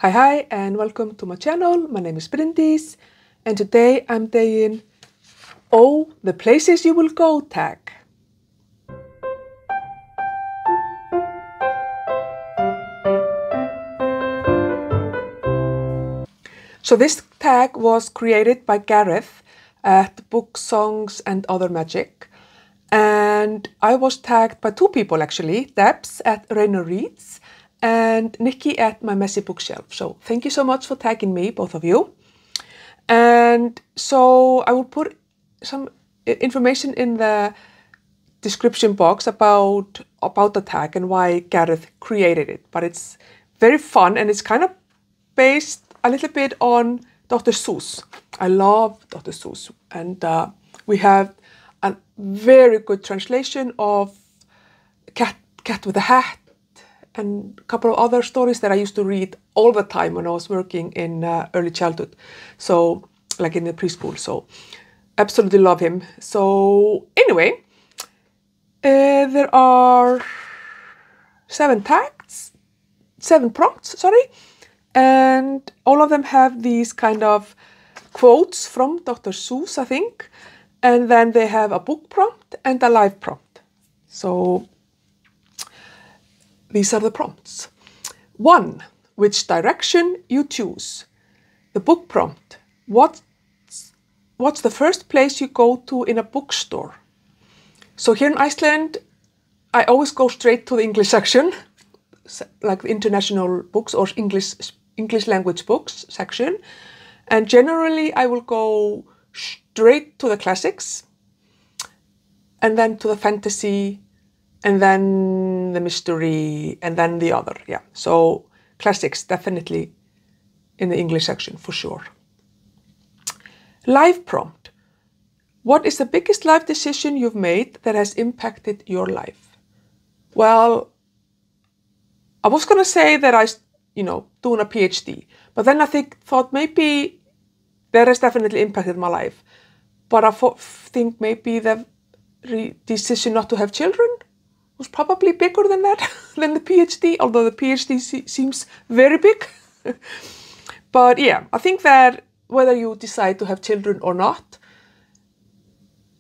Hi and welcome to my channel. My name is Bryndís and today I'm doing Oh, the places you will go tag. So this tag was created by Gareth at Book Songs and Other Magic, and I was tagged by two people actually, Debs at Rainer Reads and Nikki at My Messy Bookshelf. So thank you so much for tagging me, both of you. And so I will put some information in the description box about the tag and why Gareth created it. But it's very fun and it's kind of based a little bit on Dr. Seuss. I love Dr. Seuss, and we have a very good translation of Cat with a Hat and a couple of other stories that I used to read all the time when I was working in early childhood, so like in the preschool. So absolutely love him. So anyway, there are seven prompts, and all of them have these kind of quotes from Dr. Seuss, I think, and then they have a book prompt and a live prompt. So these are the prompts. 1. Which direction you choose? The book prompt. What's the first place you go to in a bookstore? So here in Iceland, I always go straight to the English section, like international books or English language books section. And generally I will go straight to the classics and then to the fantasy and then the mystery and then the other. Yeah, so classics definitely in the English section for sure. Live prompt. What is the biggest life decision you've made that has impacted your life? Well, I was going to say that doing a PhD, but then I thought maybe that has definitely impacted my life. But I think maybe the decision not to have children was probably bigger than that, than the PhD, although the PhD seems very big. But yeah, I think that whether you decide to have children or not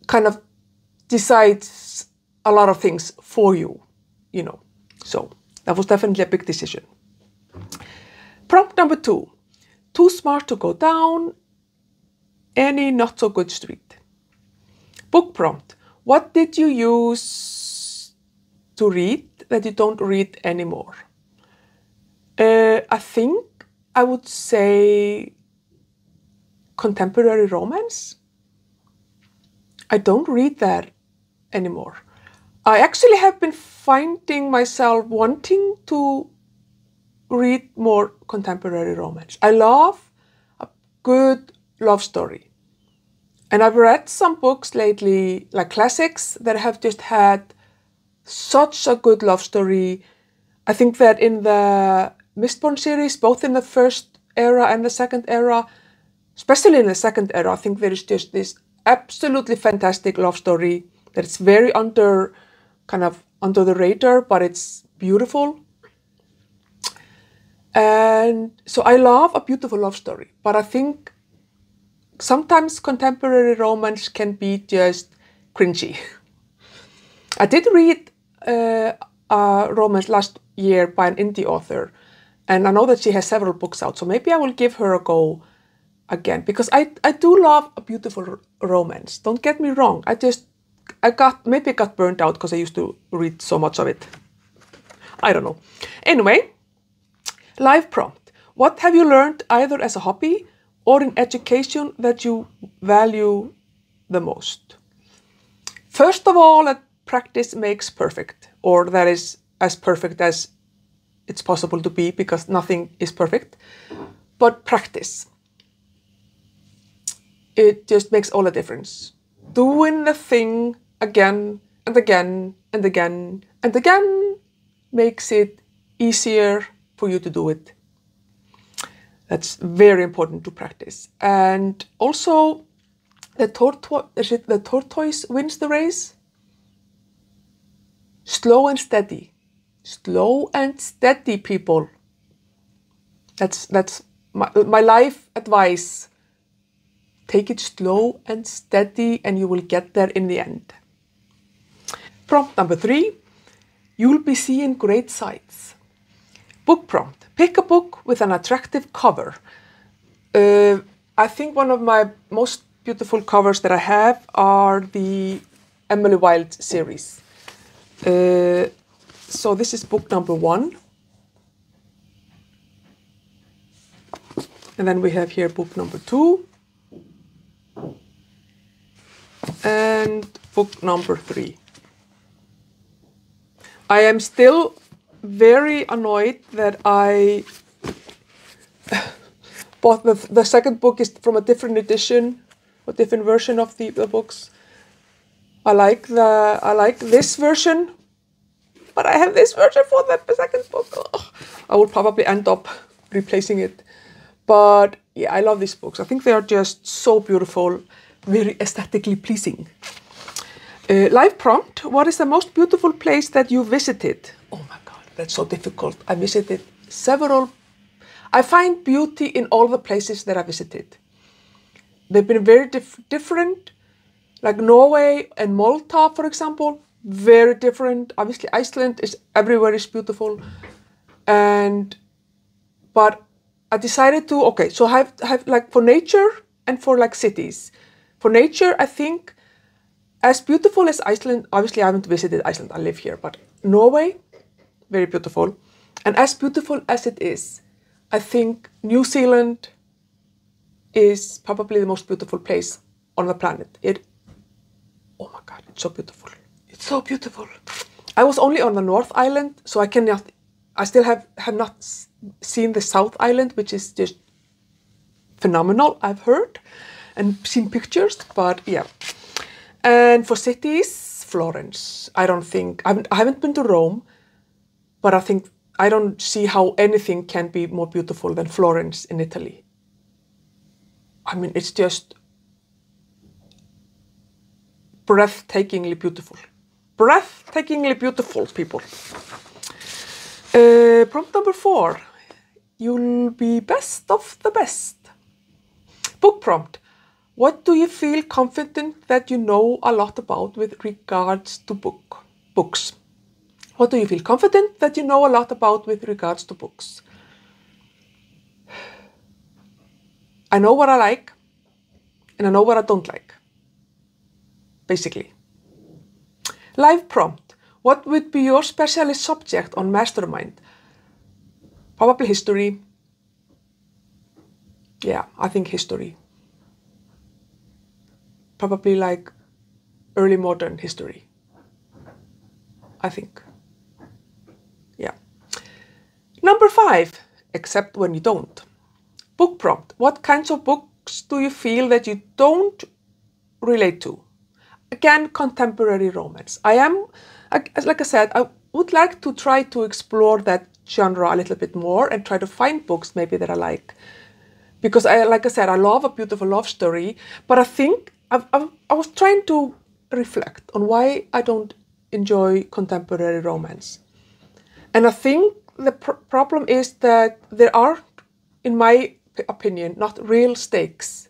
kind of decides a lot of things for you, So that was definitely a big decision. Prompt number 2. Too smart to go down any not so good street. Book prompt. What did you use to read that you don't read anymore? I think I would say contemporary romance. I don't read that anymore. I actually have been finding myself wanting to read more contemporary romance. I love a good love story. And I've read some books lately, like classics, that have just had such a good love story. I think that in the Mistborn series, both in the first era and the second era, especially in the second era, I think there is just this absolutely fantastic love story that it's very under the radar, but it's beautiful. And so I love a beautiful love story, but I think sometimes contemporary romance can be just cringy. I did read a romance last year by an indie author, and I know that she has several books out, so maybe I will give her a go again, because I do love a beautiful romance. Don't get me wrong. I got burnt out because I used to read so much of it. I don't know. Anyway, live prompt. What have you learned either as a hobby or in education that you value the most? First of all, that practice makes perfect, or that is as perfect as it's possible to be, because nothing is perfect. But practice. It just makes all the difference. Doing the thing again and again and again and again makes it easier for you to do it. That's very important to practice. And also, the tortoise wins the race. Slow and steady. Slow and steady, people. That's my life advice. Take it slow and steady and you will get there in the end. Prompt number 3, you'll be seeing great sights. Book prompt, pick a book with an attractive cover. I think one of my most beautiful covers that I have are the Emily Wilde series. So this is book number 1. And then we have here book number 2. And book number 3. I am still very annoyed that I bought the second book is from a different edition, a different version of the books. I like this version, but I have this version for the second book. Ugh. I will probably end up replacing it. But yeah, I love these books. I think they are just so beautiful, very aesthetically pleasing. Live prompt, what is the most beautiful place that you visited? Oh my God, that's so difficult. I visited several. I find beauty in all the places that I visited. They've been very different, like Norway and Malta, for example, very different. Obviously, Iceland is everywhere is beautiful. But I decided to, okay, so I have like for nature and for like cities. For nature, I think as beautiful as Iceland, obviously I haven't visited Iceland, I live here, but Norway, very beautiful. And as beautiful as it is, I think New Zealand is probably the most beautiful place on the planet. Oh my God, it's so beautiful. It's so beautiful. I was only on the North Island, so I still have not seen the South Island, which is just phenomenal, I've heard, and seen pictures, but yeah. And for cities, Florence. I haven't been to Rome, but I don't see how anything can be more beautiful than Florence in Italy. I mean, it's just breathtakingly beautiful. Breathtakingly beautiful, people. Prompt number 4, you'll be best of the best. Book prompt. What do you feel confident that you know a lot about with regards to books? What do you feel confident that you know a lot about with regards to books? I know what I like and I know what I don't like, basically. Live prompt. What would be your specialist subject on Mastermind? Probably history. Yeah, I think history. Probably like early modern history, I think. Yeah. Number 5, except when you don't. Book prompt. What kinds of books do you feel that you don't relate to? Again, contemporary romance. Like I said, I would like to try to explore that genre a little bit more and try to find books maybe that I like. Because like I said, I love a beautiful love story, but I think I was trying to reflect on why I don't enjoy contemporary romance. And I think the problem is that there are, in my opinion, not real stakes.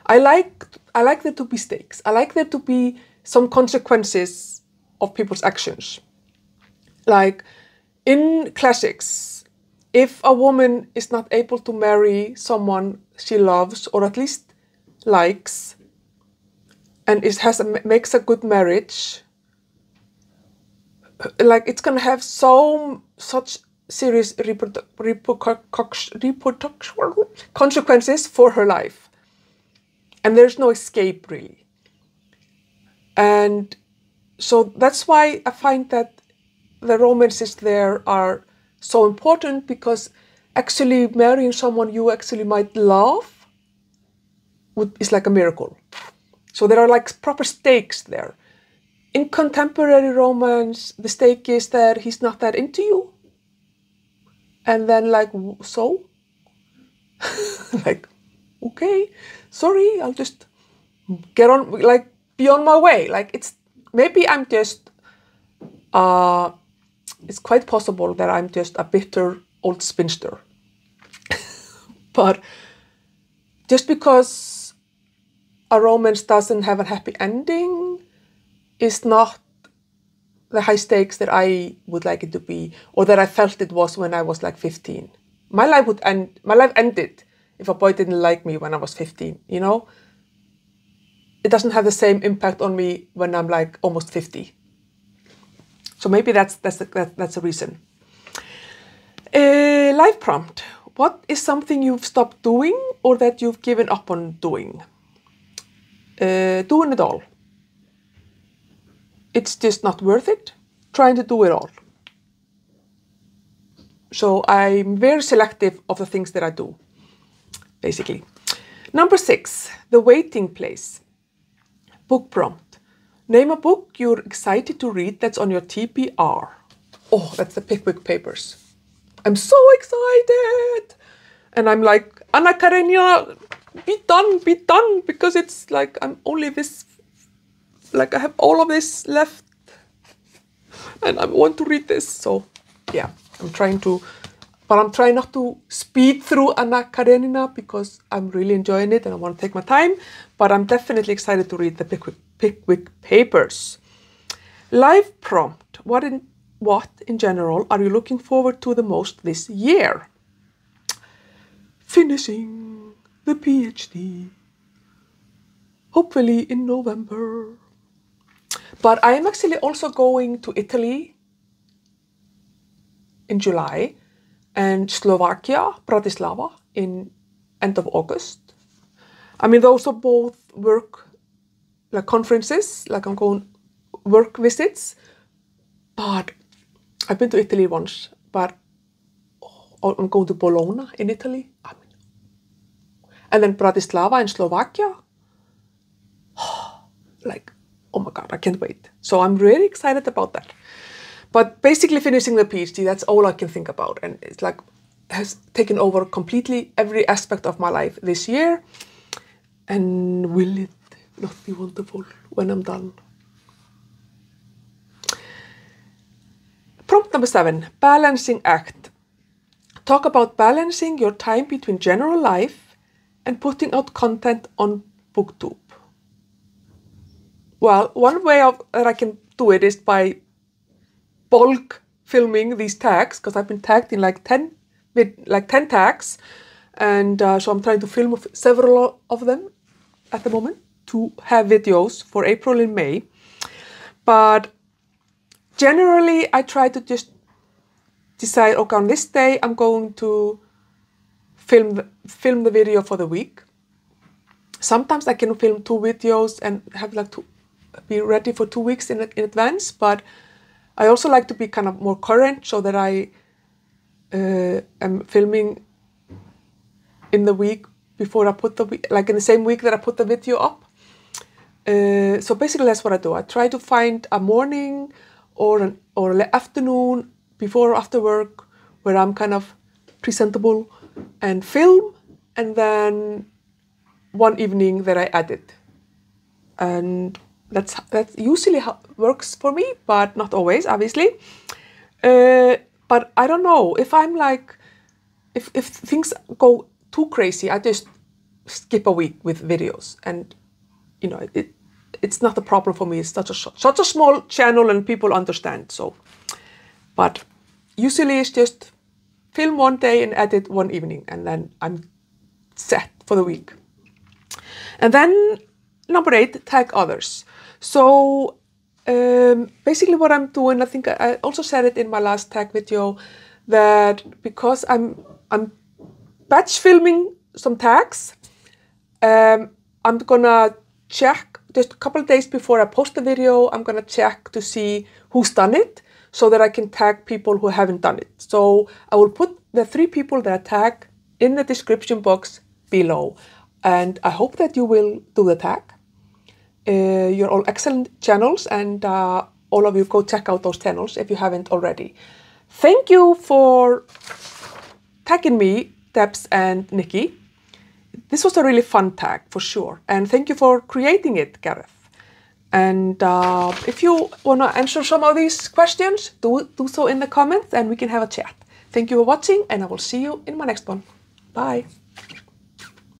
I like there to be stakes. I like there to be some consequences of people's actions. Like in classics, if a woman is not able to marry someone she loves or at least likes, and makes a good marriage, like it's gonna have such serious consequences for her life, and there's no escape really. And so that's why I find that the romances there are so important, because actually marrying someone you actually might love is like a miracle. So there are like proper stakes there. In contemporary romance, the stake is that he's not that into you. And then like, so? Like, okay, sorry, I'll just get on, like, be on my way. Like, maybe I'm just, it's quite possible that I'm just a bitter old spinster. But just because a romance doesn't have a happy ending is not the high stakes that I would like it to be, or that I felt it was when I was like 15. My life ended if a boy didn't like me when I was 15, you know? It doesn't have the same impact on me when I'm like almost 50. So maybe that's a reason. Life prompt. What is something you've stopped doing or that you've given up on doing? Doing it all. It's just not worth it trying to do it all. So I'm very selective of the things that I do, basically. Number 6, the waiting place. Book prompt. Name a book you're excited to read that's on your TBR. Oh, that's the Pickwick Papers. I'm so excited. And I'm like, Anna Karenina, be done, because it's like I'm only this, like I have all of this left and I want to read this. So yeah, I'm trying not to speed through Anna Karenina because I'm really enjoying it and I want to take my time, but I'm definitely excited to read the Pickwick Papers. Life prompt. What in general are you looking forward to the most this year? Finishing the PhD. Hopefully in November. But I am actually also going to Italy in July and Slovakia, Bratislava, in end of August. I mean, those are both work, like conferences, like I'm going work visits. But I've been to Italy once, but I'm going to Bologna in Italy. And then Bratislava in Slovakia. Like, oh my God, I can't wait. So I'm really excited about that. But basically finishing the PhD, that's all I can think about. And it's like, has taken over completely every aspect of my life this year. And will it not be wonderful when I'm done? Prompt number 7, balancing act. Talk about balancing your time between general life and putting out content on BookTube. Well, one way that I can do it is by bulk filming these tags, because I've been tagged in like 10 tags, and so I'm trying to film several of them at the moment to have videos for April and May. But generally, I try to just decide, okay, on this day I'm going to film the video for the week. Sometimes I can film 2 videos and have like to be ready for 2 weeks in advance, but I also like to be kind of more current so that I am filming in the week before I put like in the same week that I put the video up. So basically that's what I do. I try to find a morning or an afternoon before or after work where I'm kind of presentable and film, and then one evening that I edit. And that's usually how it works for me, but not always, obviously. But I don't know, if I'm like, if things go too crazy, I just skip a week with videos, and you know, it's not a problem for me. It's such a small channel and people understand. So, but usually it's just film one day and edit one evening, and then I'm set for the week. And then number 8, tag others. So basically what I'm doing, I think I also said it in my last tag video, that because I'm batch filming some tags, I'm gonna check just a couple of days before I post the video. I'm gonna check to see who's done it so that I can tag people who haven't done it. So I will put the 3 people that I tag in the description box below, and I hope that you will do the tag. You're all excellent channels, and all of you go check out those channels if you haven't already. Thank you for tagging me, Debs and Nikki. This was a really fun tag for sure, and thank you for creating it, Gareth. And if you want to answer some of these questions, do so in the comments and we can have a chat. Thank you for watching, and I will see you in my next one. Bye.